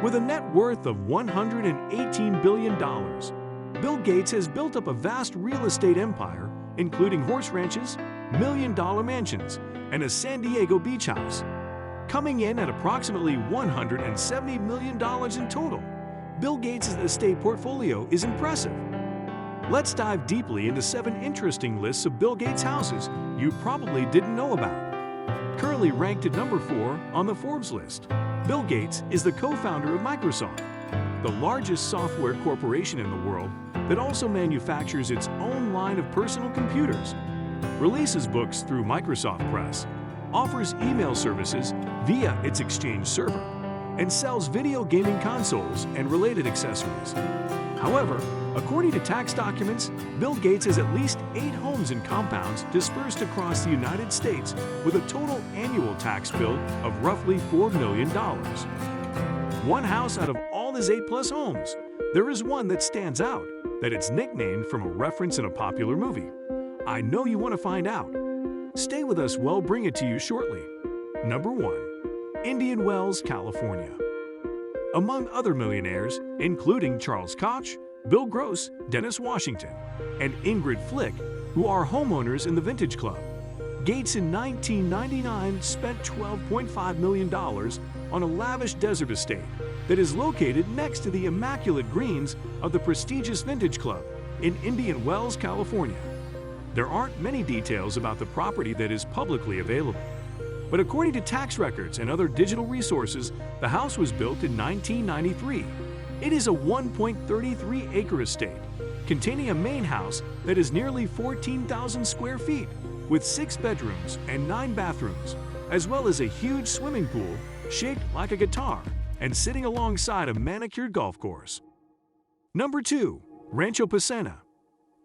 With a net worth of $118 billion, Bill Gates has built up a vast real estate empire, including horse ranches, million-dollar mansions, and a San Diego beach house. Coming in at approximately $170 million in total, Bill Gates' estate portfolio is impressive. Let's dive deeply into 7 interesting lists of Bill Gates' houses you probably didn't know about. Currently ranked at number 4 on the Forbes list, Bill Gates is the co-founder of Microsoft, the largest software corporation in the world that also manufactures its own line of personal computers, releases books through Microsoft Press, offers email services via its Exchange server, and sells video gaming consoles and related accessories. However, according to tax documents, Bill Gates has at least 8 homes and compounds dispersed across the United States with a total annual tax bill of roughly $4 million. One house out of all his 8+ homes, there is one that stands out, that it's nicknamed from a reference in a popular movie. I know you want to find out. Stay with us, we'll bring it to you shortly. Number 1. Indian Wells, California. Among other millionaires, including Charles Koch, Bill Gross, Dennis Washington, and Ingrid Flick, who are homeowners in the Vintage Club, Gates in 1999 spent $12.5 million on a lavish desert estate that is located next to the immaculate greens of the prestigious Vintage Club in Indian Wells, California. There aren't many details about the property that is publicly available, but according to tax records and other digital resources, the house was built in 1993. It is a 1.33-acre estate, containing a main house that is nearly 14,000 square feet, with 6 bedrooms and 9 bathrooms, as well as a huge swimming pool shaped like a guitar and sitting alongside a manicured golf course. Number 2. Rancho Pasena.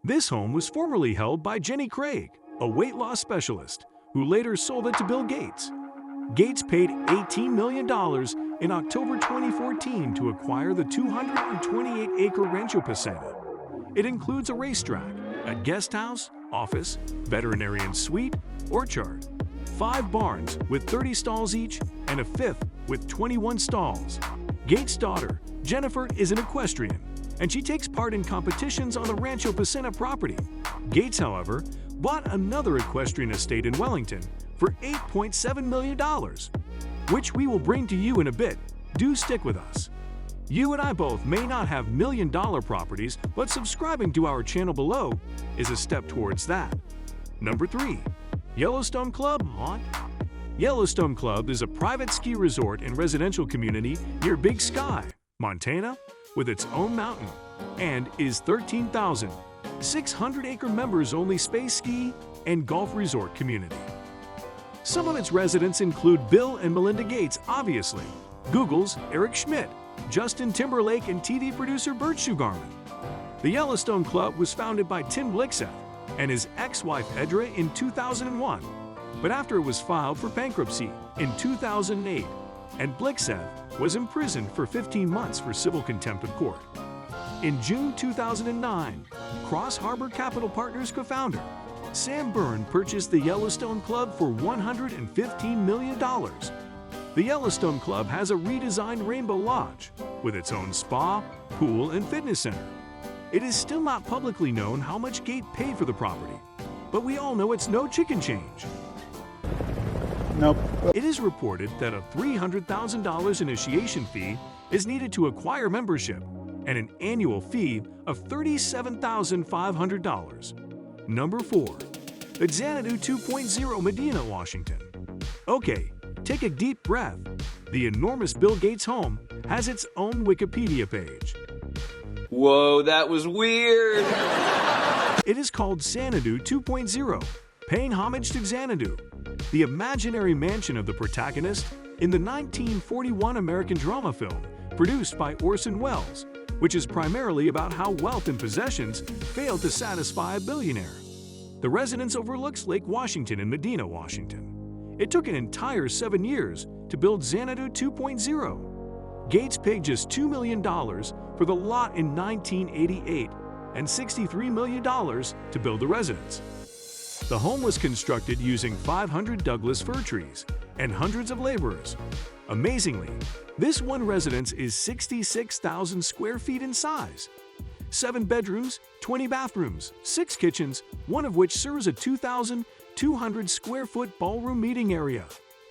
This home was formerly held by Jenny Craig, a weight loss specialist, who later sold it to Bill Gates. Gates paid $18 million in October 2014 to acquire the 228-acre Rancho Pasena. It includes a racetrack, a guest house, office, veterinarian suite, orchard, 5 barns with 30 stalls each, and a 5th with 21 stalls. Gates' daughter, Jennifer, is an equestrian, and she takes part in competitions on the Rancho Pasena property. Gates, however, bought another equestrian estate in Wellington for $8.7 million, which we will bring to you in a bit. Do stick with us. You and I both may not have million-dollar properties, but subscribing to our channel below is a step towards that. Number 3. Yellowstone Club, Mont. Yellowstone Club is a private ski resort and residential community near Big Sky, Montana, with its own mountain, and is 13,600-acre members-only space ski and golf resort community. Some of its residents include Bill and Melinda Gates, obviously, Google's Eric Schmidt, Justin Timberlake, and TV producer Bert Sugarman. The Yellowstone Club was founded by Tim Blixeth and his ex-wife Edra in 2001, but after it was filed for bankruptcy in 2008, and Blixeth was imprisoned for 15 months for civil contempt of court. In June 2009, Cross Harbor Capital Partners co-founder Sam Byrne purchased the Yellowstone Club for $115 million. The Yellowstone Club has a redesigned Rainbow Lodge with its own spa, pool, and fitness center. It is still not publicly known how much Gates paid for the property, but we all know it's no chicken change. Nope. It is reported that a $300,000 initiation fee is needed to acquire membership and an annual fee of $37,500. Number 4. The Xanadu 2.0, Medina, Washington. Okay, take a deep breath. The enormous Bill Gates home has its own Wikipedia page. Whoa, that was weird! It is called Xanadu 2.0, paying homage to Xanadu, the imaginary mansion of the protagonist in the 1941 American drama film produced by Orson Welles, which is primarily about how wealth and possessions failed to satisfy a billionaire. The residence overlooks Lake Washington in Medina, Washington. It took an entire 7 years to build Xanadu 2.0. Gates paid just $2 million for the lot in 1988 and $63 million to build the residence. The home was constructed using 500 Douglas fir trees and hundreds of laborers. Amazingly, this one residence is 66,000 square feet in size. 7 bedrooms, 20 bathrooms, 6 kitchens, one of which serves a 2,200 square foot ballroom meeting area.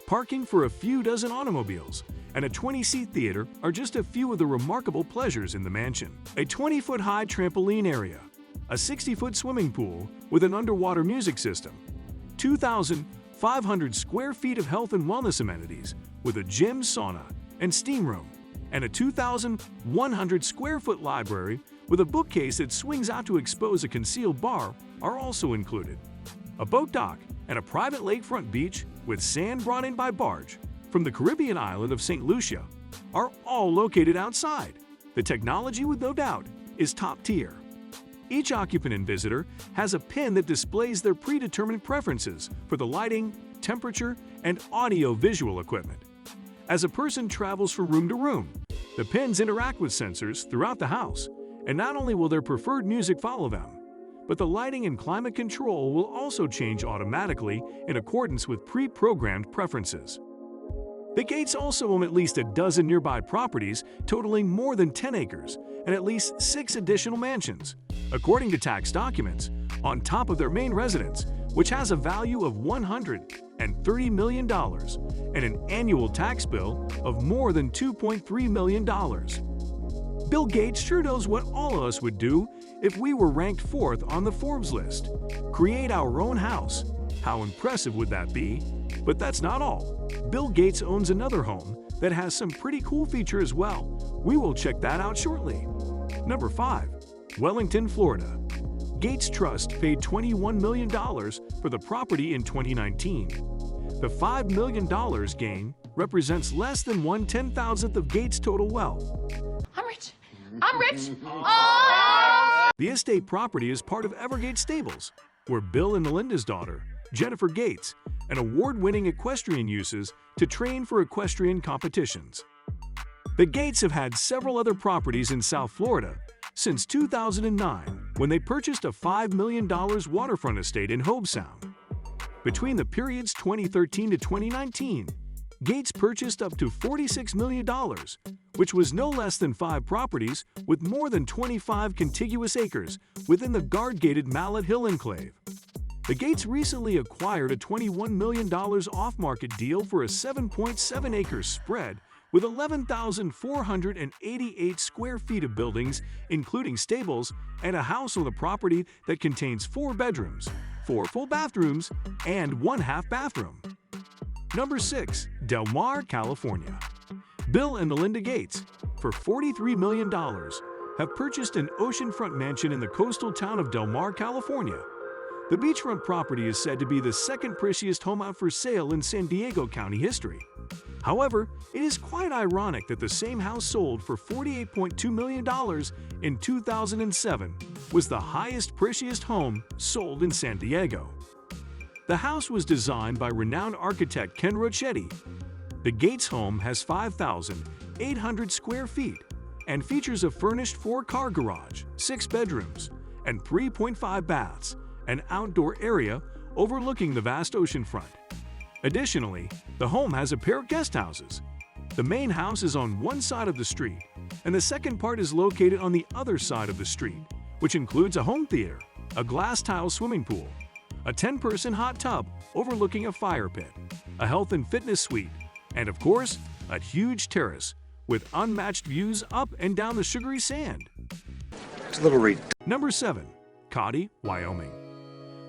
Parking for a few dozen automobiles and a 20-seat theater are just a few of the remarkable pleasures in the mansion. A 20-foot-high trampoline area, a 60-foot swimming pool with an underwater music system, 2,500 square feet of health and wellness amenities with a gym, sauna, and steam room, and a 2,100 square foot library with a bookcase that swings out to expose a concealed bar are also included. A boat dock and a private lakefront beach with sand brought in by barge from the Caribbean island of St. Lucia are all located outside. The technology, with no doubt, is top tier. Each occupant and visitor has a pin that displays their predetermined preferences for the lighting, temperature, and audio-visual equipment. As a person travels from room to room, the pins interact with sensors throughout the house, and not only will their preferred music follow them, but the lighting and climate control will also change automatically in accordance with pre-programmed preferences. The Gates also own at least a dozen nearby properties totaling more than 10 acres and at least 6 additional mansions, according to tax documents, on top of their main residence, which has a value of $130 million and an annual tax bill of more than $2.3 million. Bill Gates sure knows what all of us would do if we were ranked 4th on the Forbes list. Create our own house. How impressive would that be? But that's not all. Bill Gates owns another home that has some pretty cool features as well. We will check that out shortly. Number 5. Wellington, Florida. Gates Trust paid $21 million for the property in 2019. The $5 million gain represents less than 1/10,000th of Gates' total wealth. I'm rich. I'm rich. Oh! The estate property is part of Evergate Stables, where Bill and Melinda's daughter, Jennifer Gates, an award-winning equestrian uses to train for equestrian competitions. The Gates have had several other properties in South Florida since 2009, when they purchased a $5 million waterfront estate in Hobe Sound. Between the periods 2013 to 2019, Gates purchased up to $46 million, which was no less than 5 properties with more than 25 contiguous acres within the guard-gated Mallet Hill enclave. The Gates recently acquired a $21 million off-market deal for a 7.7-acre spread with 11,488 square feet of buildings, including stables, and a house on the property that contains 4 bedrooms, 4 full bathrooms, and 1 half bathroom. Number 6. Del Mar, California. Bill and Melinda Gates, for $43 million, have purchased an oceanfront mansion in the coastal town of Del Mar, California. The beachfront property is said to be the second prettiest home out for sale in San Diego County history. However, it is quite ironic that the same house sold for $48.2 million in 2007 was the highest, prettiest home sold in San Diego. The house was designed by renowned architect Ken Rocchetti. The Gates home has 5,800 square feet and features a furnished 4-car garage, 6 bedrooms, and 3.5 baths, an outdoor area overlooking the vast ocean front. Additionally, the home has a pair of guest houses. The main house is on one side of the street, and the second part is located on the other side of the street, which includes a home theater, a glass-tile swimming pool, a 10-person hot tub overlooking a fire pit, a health and fitness suite, and of course, a huge terrace with unmatched views up and down the sugary sand. It's a little read. Number 7. Cody, Wyoming.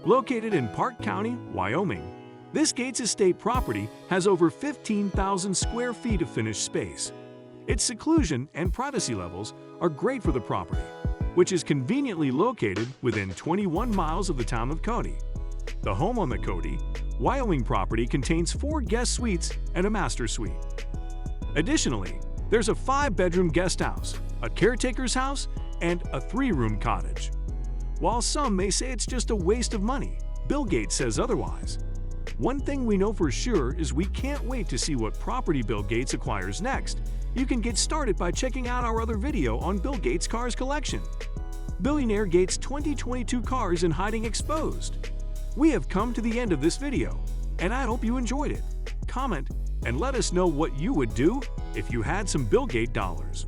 Located in Park County, Wyoming, this Gates Estate property has over 15,000 square feet of finished space. Its seclusion and privacy levels are great for the property, which is conveniently located within 21 miles of the town of Cody. The home on the Cody, Wyoming property contains 4 guest suites and a master suite. Additionally, there's a 5-bedroom guest house, a caretaker's house, and a 3-room cottage. While some may say it's just a waste of money, Bill Gates says otherwise. One thing we know for sure is we can't wait to see what property Bill Gates acquires next. You can get started by checking out our other video on Bill Gates' cars collection. Billionaire Gates' 2022 cars in hiding exposed. We have come to the end of this video, and I hope you enjoyed it. Comment, and let us know what you would do if you had some Bill Gates dollars.